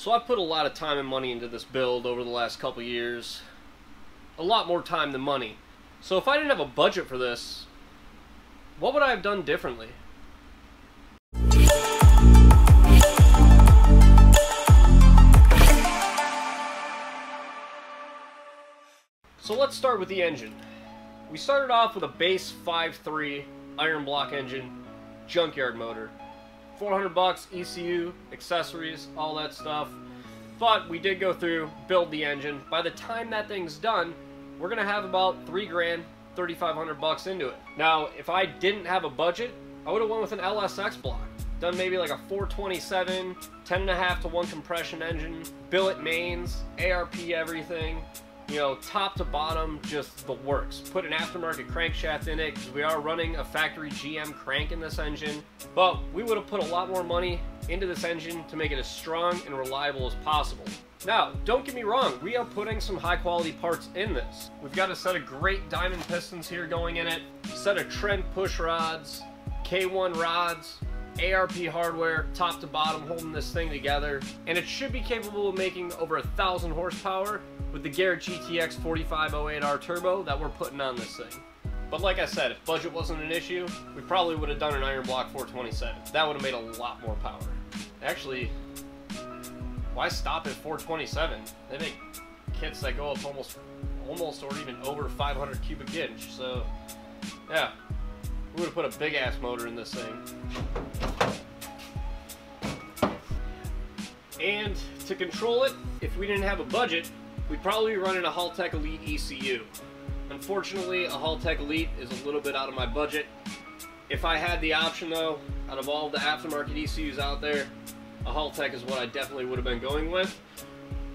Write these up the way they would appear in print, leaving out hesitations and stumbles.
So I've put a lot of time and money into this build over the last couple years. A lot more time than money. So if I didn't have a budget for this, what would I have done differently? So let's start with the engine. We started off with a base 5.3 iron block engine, junkyard motor. $400 ECU, accessories, all that stuff. But we did go through, build the engine. By the time that thing's done, we're gonna have about $3 grand, $3,500 into it. Now, if I didn't have a budget, I would have went with an LSX block. Done maybe like a 427, 10.5 to 1 compression engine, billet mains, ARP everything. You know, top to bottom, just the works. Put an aftermarket crankshaft in it, because we are running a factory GM crank in this engine. But we would have put a lot more money into this engine to make it as strong and reliable as possible. Now, don't get me wrong, we are putting some high quality parts in this. We've got a set of great diamond pistons here going in it, set of Trent push rods, K1 rods, ARP hardware, top to bottom, holding this thing together. And it should be capable of making over 1,000 horsepower with the Garrett GTX 4508R turbo that we're putting on this thing. But like I said, if budget wasn't an issue, we probably would have done an iron block 427. That would have made a lot more power. Actually, why stop at 427? They make kits that go up almost or even over 500 cubic inch. So yeah, we would have put a big ass motor in this thing. And to control it, if we didn't have a budget, we'd probably be running a Haltech Elite ECU. Unfortunately, a Haltech Elite is a little bit out of my budget. If I had the option though, out of all the aftermarket ECUs out there, a Haltech is what I definitely would have been going with.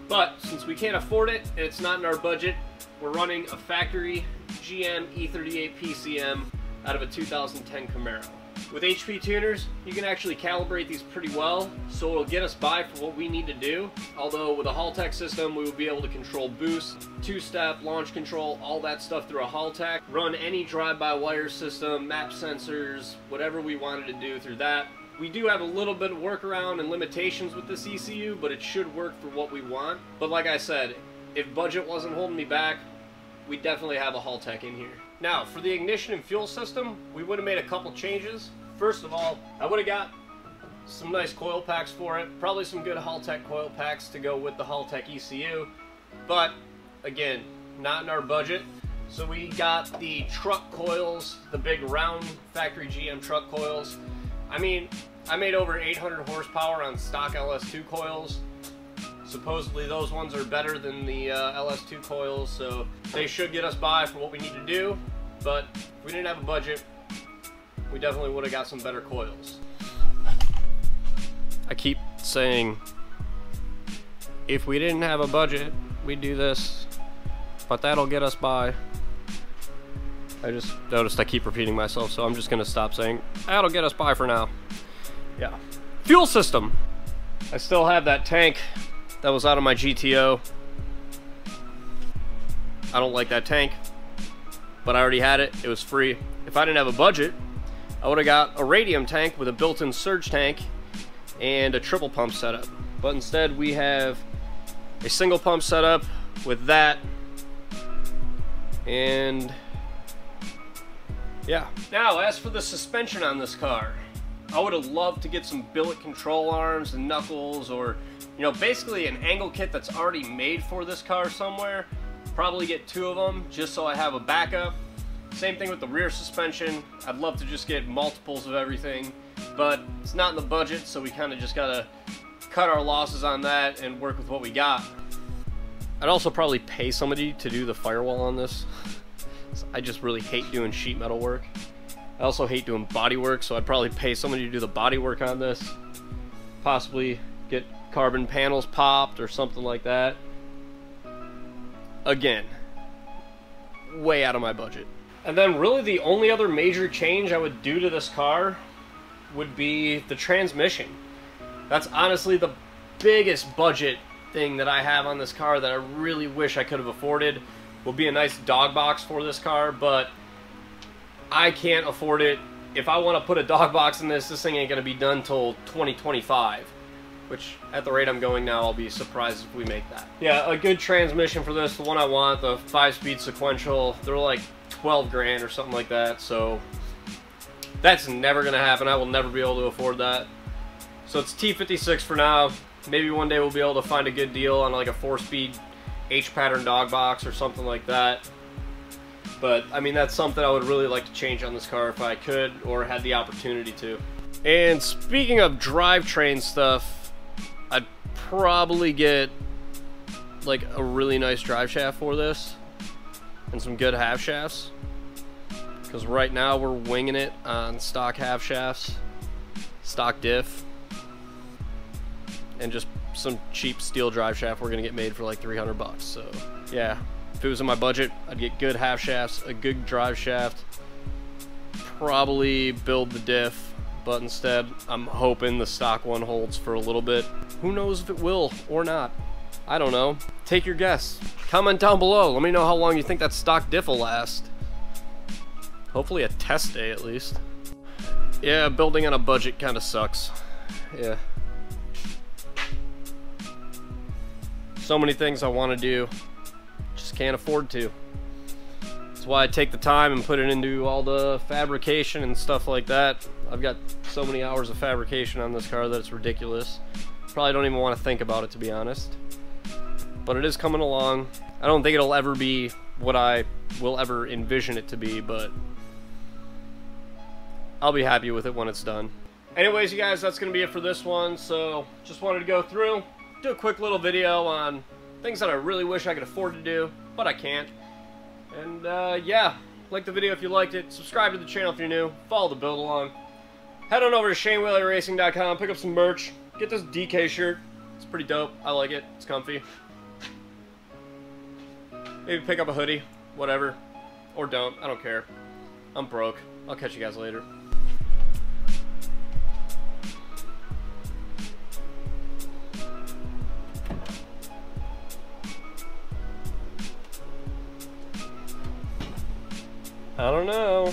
But since we can't afford it and it's not in our budget, we're running a factory GM E38 PCM out of a 2010 Camaro. With HP tuners, you can actually calibrate these pretty well, so it'll get us by for what we need to do. Although with a Haltech system, we will be able to control boost, two-step, launch control, all that stuff through a Haltech. Run any drive-by-wire system, map sensors, whatever we wanted to do through that. We do have a little bit of workaround and limitations with this ECU, but it should work for what we want. But like I said, if budget wasn't holding me back, we definitely have a Haltech in here. Now, for the ignition and fuel system, we would have made a couple changes. First of all, I would have got some nice coil packs for it, probably some good Haltech coil packs to go with the Haltech ECU, but again, not in our budget. So we got the truck coils, the big round factory GM truck coils. I mean, I made over 800 horsepower on stock LS2 coils. Supposedly those ones are better than the LS2 coils, so they should get us by for what we need to do. But if we didn't have a budget, we definitely would have got some better coils. I keep saying, if we didn't have a budget, we'd do this, but that'll get us by. I just noticed I keep repeating myself, so I'm just gonna stop saying, that'll get us by for now. Yeah. Fuel system. I still have that tank that was out of my GTO. I don't like that tank, but I already had it. It was free. If I didn't have a budget, I would have got a radium tank with a built-in surge tank and a triple pump setup. But instead we have a single pump setup with that, and yeah. Now, as for the suspension on this car, I would have loved to get some billet control arms and knuckles, or you know, basically an angle kit that's already made for this car somewhere. Probably get 2 of them just so I have a backup. Same thing with the rear suspension. I'd love to just get multiples of everything, but it's not in the budget, so we kind of just gotta cut our losses on that and work with what we got. I'd also probably pay somebody to do the firewall on this. I just really hate doing sheet metal work. I also hate doing body work, so I'd probably pay somebody to do the body work on this. Possibly get carbon panels popped or something like that. Again, way out of my budget. And then really the only other major change I would do to this car would be the transmission. That's honestly the biggest budget thing that I have on this car that I really wish I could have afforded. Will be a nice dog box for this car, but I can't afford it. If I want to put a dog box in this thing ain't going to be done till 2025. which at the rate I'm going now, I'll be surprised if we make that. Yeah, a good transmission for this, the one I want, the 5-speed sequential, they're like 12 grand or something like that, so that's never gonna happen. I will never be able to afford that. So it's T56 for now. Maybe one day we'll be able to find a good deal on like a 4-speed H-pattern dog box or something like that. But I mean, that's something I would really like to change on this car if I could or had the opportunity to. And speaking of drivetrain stuff, I'd probably get like a really nice drive shaft for this and some good half shafts, because right now we're winging it on stock half shafts, stock diff, and just some cheap steel drive shaft we're gonna get made for like 300 bucks. So yeah, if it was in my budget, I'd get good half shafts, a good drive shaft, probably build the diff, but instead I'm hoping the stock one holds for a little bit. Who knows if it will or not? I don't know. Take your guess. Comment down below. Let me know how long you think that stock diff will last. Hopefully a test day at least. Yeah, building on a budget kind of sucks. Yeah. So many things I want to do, just can't afford to. That's why I take the time and put it into all the fabrication and stuff like that. I've got so many hours of fabrication on this car that it's ridiculous. Probably don't even want to think about it, to be honest. But it is coming along. I don't think it'll ever be what I will ever envision it to be, but I'll be happy with it when it's done. Anyways, you guys, that's going to be it for this one. So just wanted to go through, do a quick little video on things that I really wish I could afford to do, but I can't. And yeah, like the video if you liked it, subscribe to the channel if you're new, follow the build along. Head on over to ShaneWhalleyracing.com, pick up some merch, get this DK shirt. It's pretty dope. I like it. It's comfy. Maybe pick up a hoodie, whatever. Or don't. I don't care. I'm broke. I'll catch you guys later. I don't know.